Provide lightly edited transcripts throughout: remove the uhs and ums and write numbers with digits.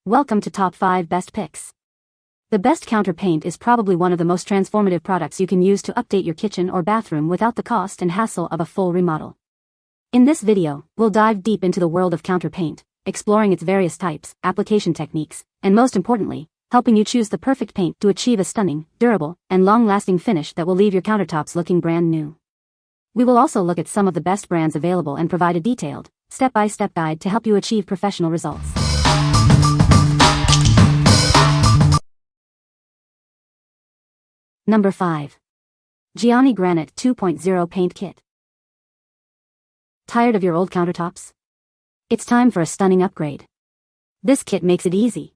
Welcome to Top 5 Best Picks. The best counter paint is probably one of the most transformative products you can use to update your kitchen or bathroom without the cost and hassle of a full remodel. In this video, we'll dive deep into the world of counter paint, exploring its various types, application techniques, and most importantly, helping you choose the perfect paint to achieve a stunning, durable, and long-lasting finish that will leave your countertops looking brand new. We will also look at some of the best brands available and provide a detailed, step-by-step guide to help you achieve professional results. Number 5. Giani Granite 2.0 Paint Kit. Tired of your old countertops? It's time for a stunning upgrade. This kit makes it easy.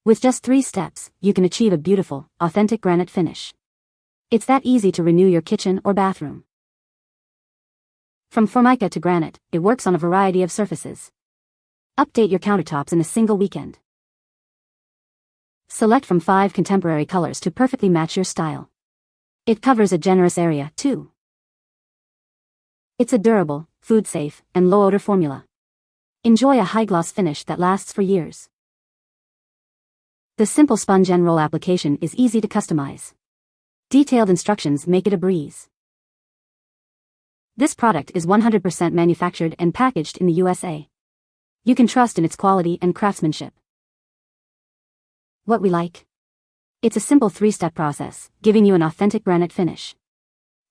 With just 3 steps, you can achieve a beautiful, authentic granite finish. It's that easy to renew your kitchen or bathroom. From Formica to granite, it works on a variety of surfaces. Update your countertops in a single weekend. Select from 5 contemporary colors to perfectly match your style. It covers a generous area, too. It's a durable, food-safe, and low-odor formula. Enjoy a high-gloss finish that lasts for years. The simple sponge and roll application is easy to customize. Detailed instructions make it a breeze. This product is 100% manufactured and packaged in the USA. You can trust in its quality and craftsmanship. What we like? It's a simple 3-step process, giving you an authentic granite finish.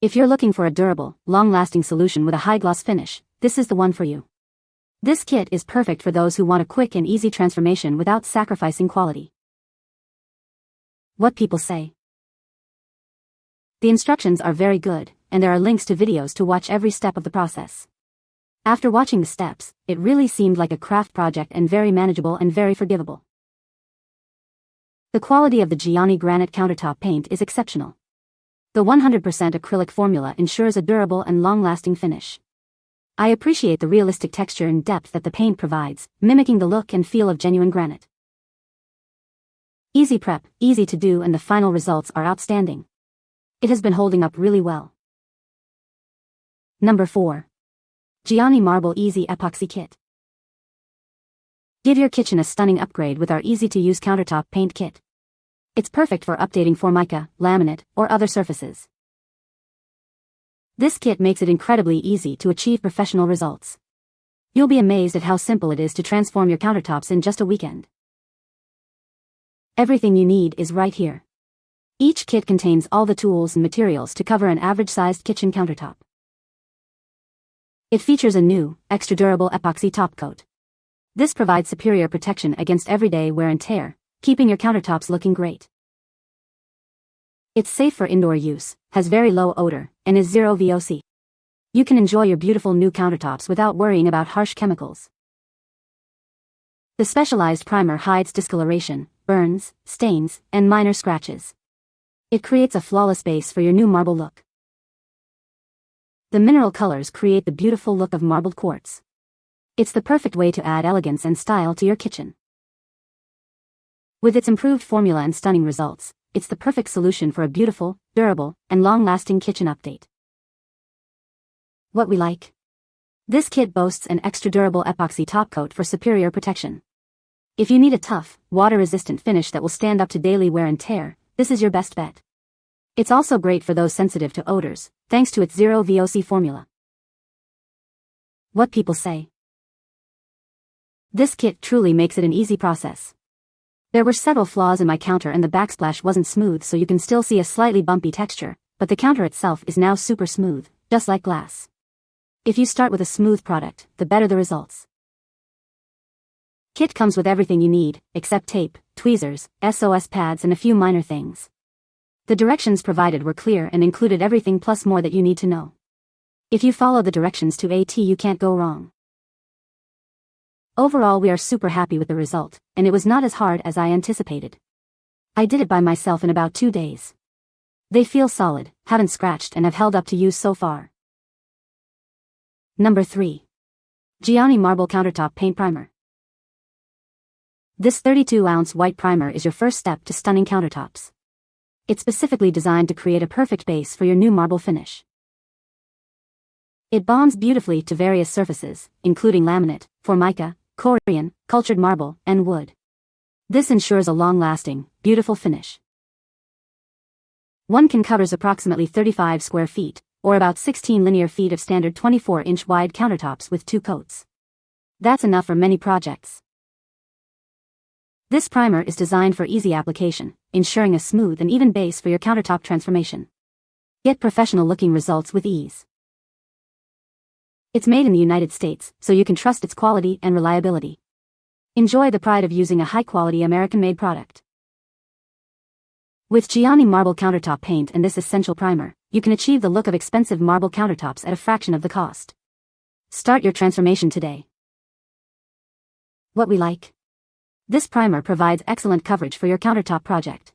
If you're looking for a durable, long-lasting solution with a high-gloss finish, this is the one for you. This kit is perfect for those who want a quick and easy transformation without sacrificing quality. What people say? The instructions are very good, and there are links to videos to watch every step of the process. After watching the steps, it really seemed like a craft project and very manageable and very forgivable. The quality of the Giani Granite countertop paint is exceptional. The 100% acrylic formula ensures a durable and long-lasting finish. I appreciate the realistic texture and depth that the paint provides, mimicking the look and feel of genuine granite. Easy prep, easy to do, and the final results are outstanding. It has been holding up really well. Number 4. Giani Marble Easy Epoxy Kit. Give your kitchen a stunning upgrade with our easy-to-use countertop paint kit. It's perfect for updating Formica, laminate, or other surfaces. This kit makes it incredibly easy to achieve professional results. You'll be amazed at how simple it is to transform your countertops in just a weekend. Everything you need is right here. Each kit contains all the tools and materials to cover an average-sized kitchen countertop. It features a new, extra-durable epoxy top coat. This provides superior protection against everyday wear and tear, keeping your countertops looking great. It's safe for indoor use, has very low odor, and is zero VOC. You can enjoy your beautiful new countertops without worrying about harsh chemicals. The specialized primer hides discoloration, burns, stains, and minor scratches. It creates a flawless base for your new marble look. The mineral colors create the beautiful look of marbled quartz. It's the perfect way to add elegance and style to your kitchen. With its improved formula and stunning results, it's the perfect solution for a beautiful, durable, and long-lasting kitchen update. What we like? This kit boasts an extra-durable epoxy top coat for superior protection. If you need a tough, water-resistant finish that will stand up to daily wear and tear, this is your best bet. It's also great for those sensitive to odors, thanks to its zero VOC formula. What people say? This kit truly makes it an easy process. There were several flaws in my counter and the backsplash wasn't smooth, so you can still see a slightly bumpy texture, but the counter itself is now super smooth, just like glass. If you start with a smooth product, the better the results. Kit comes with everything you need, except tape, tweezers, SOS pads, and a few minor things. The directions provided were clear and included everything plus more that you need to know. If you follow the directions to a T, you can't go wrong. Overall, we are super happy with the result, and it was not as hard as I anticipated. I did it by myself in about 2 days. They feel solid, haven't scratched, and have held up to use so far. Number 3. Giani Marble Countertop Paint Primer. This 32-ounce white primer is your first step to stunning countertops. It's specifically designed to create a perfect base for your new marble finish. It bonds beautifully to various surfaces, including laminate, formica, Korean, cultured marble, and wood. This ensures a long-lasting, beautiful finish. One can covers approximately 35 square feet, or about 16 linear feet of standard 24-inch wide countertops with 2 coats. That's enough for many projects. This primer is designed for easy application, ensuring a smooth and even base for your countertop transformation. Get professional-looking results with ease. It's made in the United States, so you can trust its quality and reliability. Enjoy the pride of using a high-quality American-made product. With Giani marble countertop paint and this essential primer, you can achieve the look of expensive marble countertops at a fraction of the cost. Start your transformation today. What we like. This primer provides excellent coverage for your countertop project.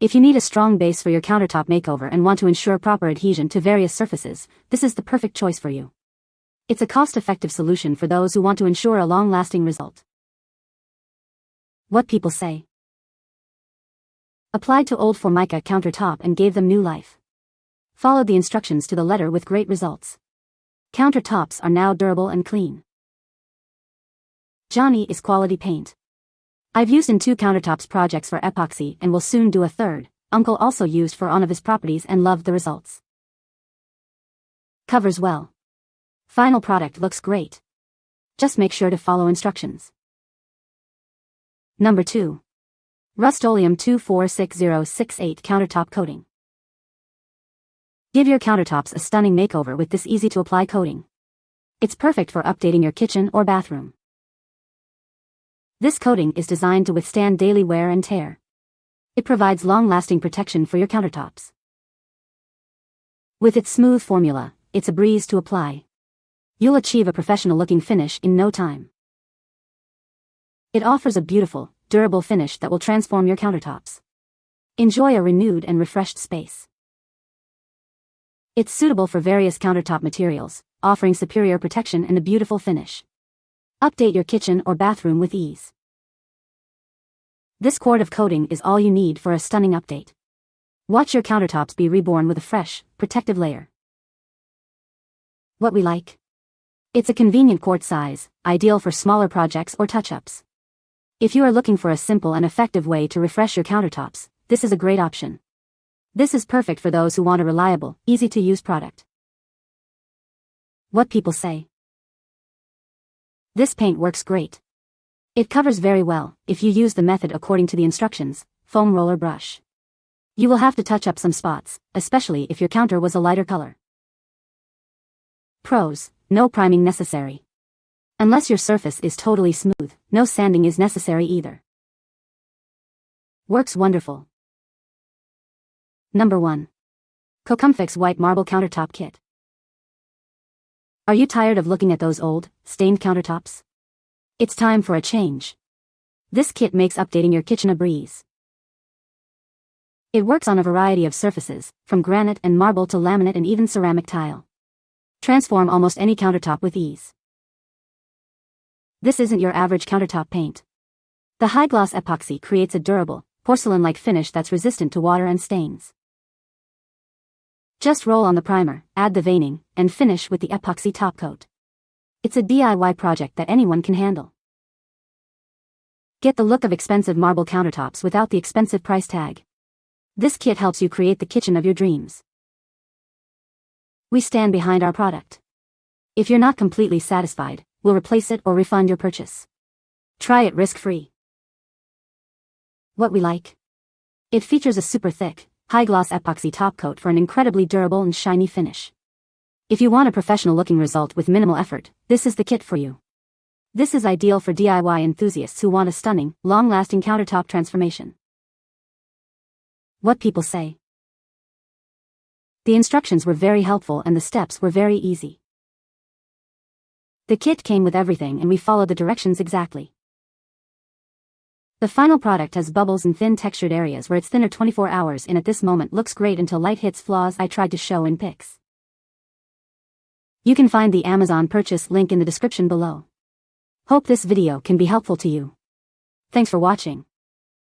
If you need a strong base for your countertop makeover and want to ensure proper adhesion to various surfaces, this is the perfect choice for you. It's a cost-effective solution for those who want to ensure a long-lasting result. What people say. Applied to old Formica countertop and gave them new life. Followed the instructions to the letter with great results. Countertops are now durable and clean. Giani is quality paint. I've used in 2 countertops projects for epoxy and will soon do a 3rd. Uncle also used for one of his properties and loved the results. Covers well. Final product looks great. Just make sure to follow instructions. Number 2. Rust-Oleum 246068 Countertop Coating. Give your countertops a stunning makeover with this easy-to-apply coating. It's perfect for updating your kitchen or bathroom. This coating is designed to withstand daily wear and tear. It provides long-lasting protection for your countertops. With its smooth formula, it's a breeze to apply. You'll achieve a professional-looking finish in no time. It offers a beautiful, durable finish that will transform your countertops. Enjoy a renewed and refreshed space. It's suitable for various countertop materials, offering superior protection and a beautiful finish. Update your kitchen or bathroom with ease. This quart of coating is all you need for a stunning update. Watch your countertops be reborn with a fresh, protective layer. What we like. It's a convenient quart size, ideal for smaller projects or touch-ups. If you are looking for a simple and effective way to refresh your countertops, this is a great option. This is perfect for those who want a reliable, easy-to-use product. What people say. This paint works great. It covers very well, if you use the method according to the instructions, foam roller brush. You will have to touch up some spots, especially if your counter was a lighter color. Pros: no priming necessary. Unless your surface is totally smooth, no sanding is necessary either. Works wonderful. Number 1. COCOMFIX White Marble Countertop Kit. Are you tired of looking at those old, stained countertops? It's time for a change. This kit makes updating your kitchen a breeze. It works on a variety of surfaces, from granite and marble to laminate and even ceramic tile. Transform almost any countertop with ease. This isn't your average countertop paint. The high-gloss epoxy creates a durable, porcelain-like finish that's resistant to water and stains. Just roll on the primer, add the veining, and finish with the epoxy top coat. It's a DIY project that anyone can handle. Get the look of expensive marble countertops without the expensive price tag. This kit helps you create the kitchen of your dreams. We stand behind our product. If you're not completely satisfied, we'll replace it or refund your purchase. Try it risk-free. What we like. It features a super thick, high-gloss epoxy top coat for an incredibly durable and shiny finish. If you want a professional-looking result with minimal effort, this is the kit for you. This is ideal for DIY enthusiasts who want a stunning, long-lasting countertop transformation. What people say. The instructions were very helpful and the steps were very easy. The kit came with everything and we followed the directions exactly. The final product has bubbles and thin textured areas where it's thinner 24 hours in at this moment looks great until light hits flaws I tried to show in pics. You can find the Amazon purchase link in the description below. Hope this video can be helpful to you. Thanks for watching.